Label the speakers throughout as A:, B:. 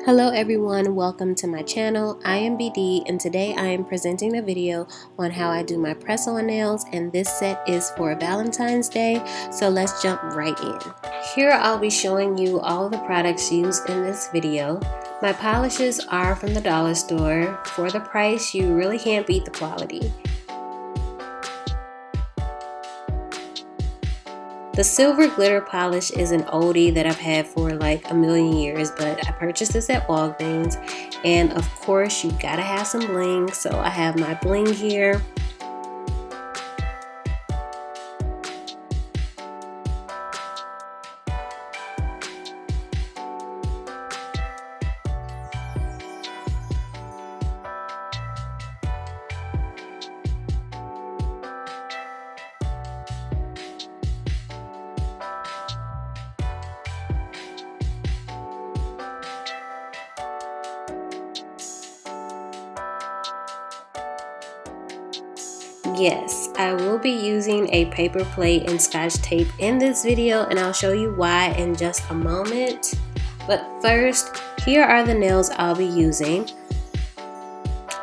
A: Hello everyone, welcome to my channel. I am BD and today I am presenting a video on how I do my press-on nails, and this set is for Valentine's Day, so let's jump right in. Here I'll be showing you all the products used in this video. My polishes are from the dollar store. For the price, you really can't beat the quality. The silver glitter polish is an oldie that I've had for like a million years, but I purchased this at Walgreens, and of course you gotta have some bling, so I have my bling here. Yes, I will be using a paper plate and scotch tape in this video, and I'll show you why in just a moment. But first, here are the nails I'll be using.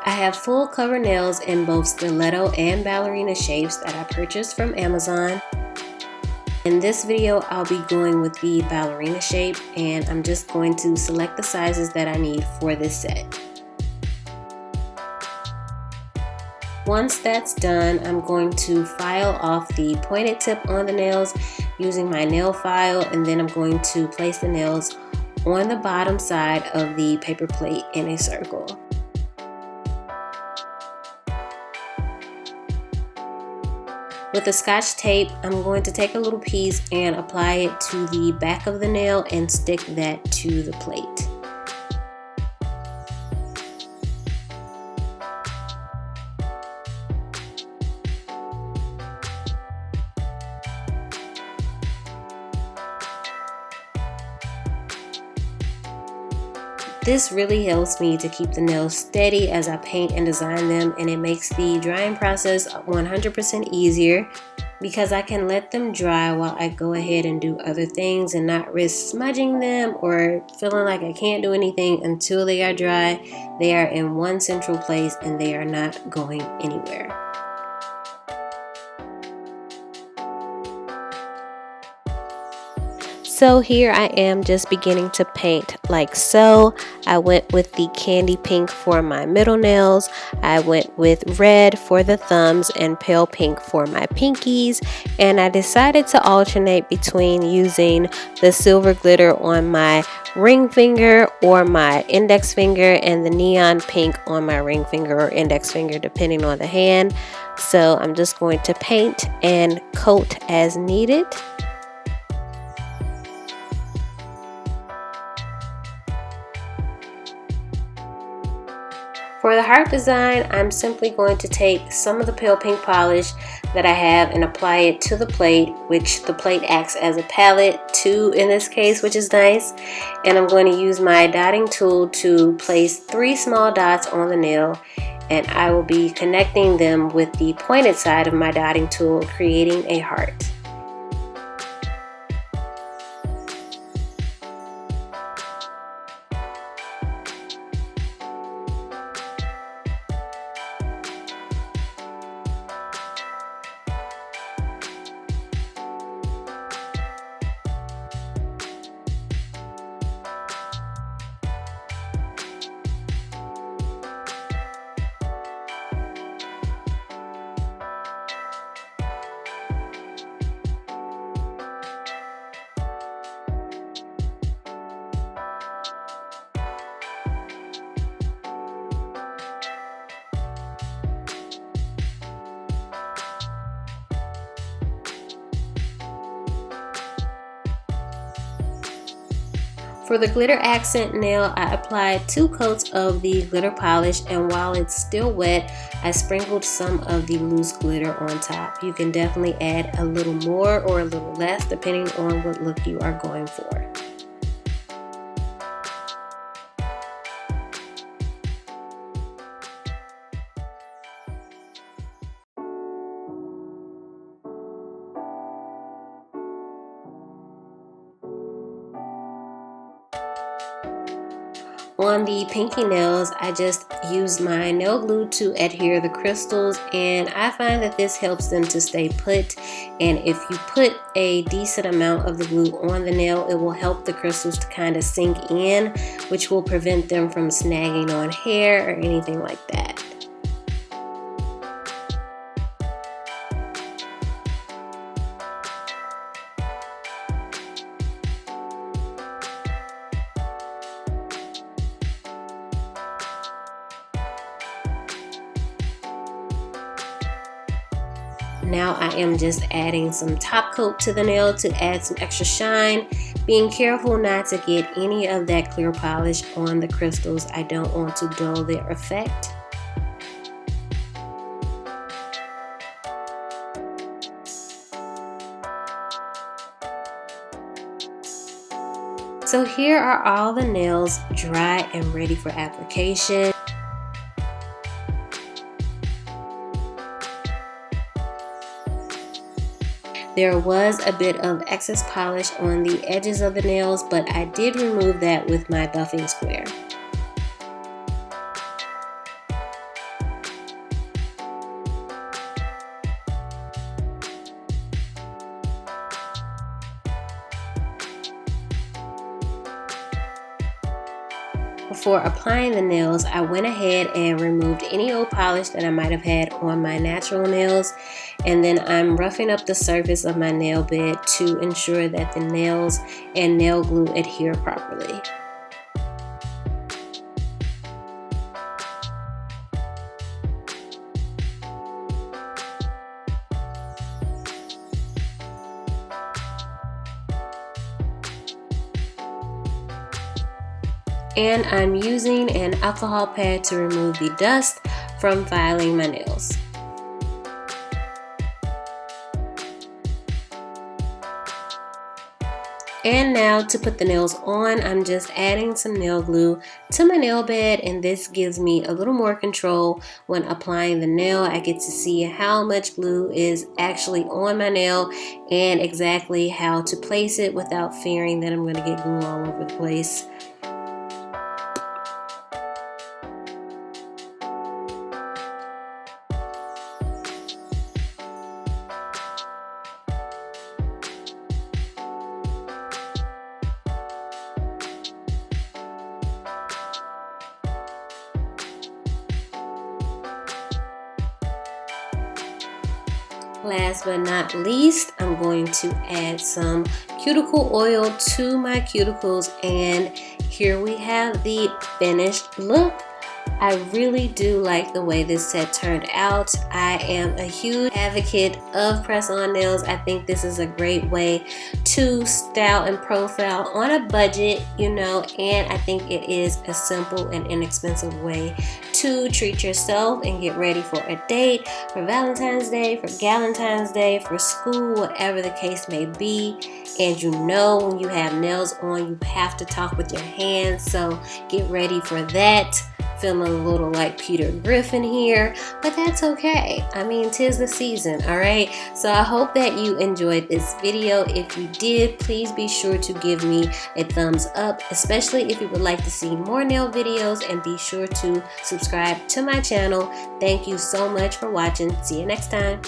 A: I have full cover nails in both stiletto and ballerina shapes that I purchased from Amazon. In this video, I'll be going with the ballerina shape, and I'm just going to select the sizes that I need for this set. Once that's done, I'm going to file off the pointed tip on the nails using my nail file, and then I'm going to place the nails on the bottom side of the paper plate in a circle. With the scotch tape, I'm going to take a little piece and apply it to the back of the nail and stick that to the plate. This really helps me to keep the nails steady as I paint and design them, and it makes the drying process 100% easier because I can let them dry while I go ahead and do other things and not risk smudging them or feeling like I can't do anything until they are dry. They are in one central place and they are not going anywhere. So here I am just beginning to paint like so. I went with the candy pink for my middle nails. I went with red for the thumbs and pale pink for my pinkies. And I decided to alternate between using the silver glitter on my ring finger or my index finger and the neon pink on my ring finger or index finger depending on the hand. So I'm just going to paint and coat as needed. For the heart design, I'm simply going to take some of the pale pink polish that I have and apply it to the plate, which the plate acts as a palette too in this case, which is nice. And I'm going to use my dotting tool to place 3 small dots on the nail, and I will be connecting them with the pointed side of my dotting tool, creating a heart. For the glitter accent nail, I applied 2 coats of the glitter polish, and while it's still wet, I sprinkled some of the loose glitter on top. You can definitely add a little more or a little less depending on what look you are going for. On the pinky nails, I just use my nail glue to adhere the crystals, and I find that this helps them to stay put. And if you put a decent amount of the glue on the nail, it will help the crystals to kind of sink in, which will prevent them from snagging on hair or anything like that. Now I am just adding some top coat to the nail to add some extra shine, being careful not to get any of that clear polish on the crystals. I don't want to dull their effect. So here are all the nails dry and ready for application. There was a bit of excess polish on the edges of the nails, but I did remove that with my buffing square. Before applying the nails, I went ahead and removed any old polish that I might have had on my natural nails, and then I'm roughing up the surface of my nail bed to ensure that the nails and nail glue adhere properly. And I'm using an alcohol pad to remove the dust from filing my nails. And now to put the nails on, I'm just adding some nail glue to my nail bed, and this gives me a little more control when applying the nail. I get to see how much glue is actually on my nail and exactly how to place it without fearing that I'm going to get glue all over the place. Last but not least, I'm going to add some cuticle oil to my cuticles, and here we have the finished look. I really do like the way this set turned out. I am a huge advocate of press-on nails. I think this is a great way to style and profile on a budget, you know, and I think it is a simple and inexpensive way to treat yourself and get ready for a date, for Valentine's Day, for Galentine's Day, for school, whatever the case may be. And you know, when you have nails on, you have to talk with your hands, so get ready for that. Feeling a little like Peter Griffin here, but that's okay. I mean, 'tis the season, all right? So I hope that you enjoyed this video. If you did, please be sure to give me a thumbs up, especially if you would like to see more nail videos, and be sure to subscribe to my channel. Thank you so much for watching. See you next time.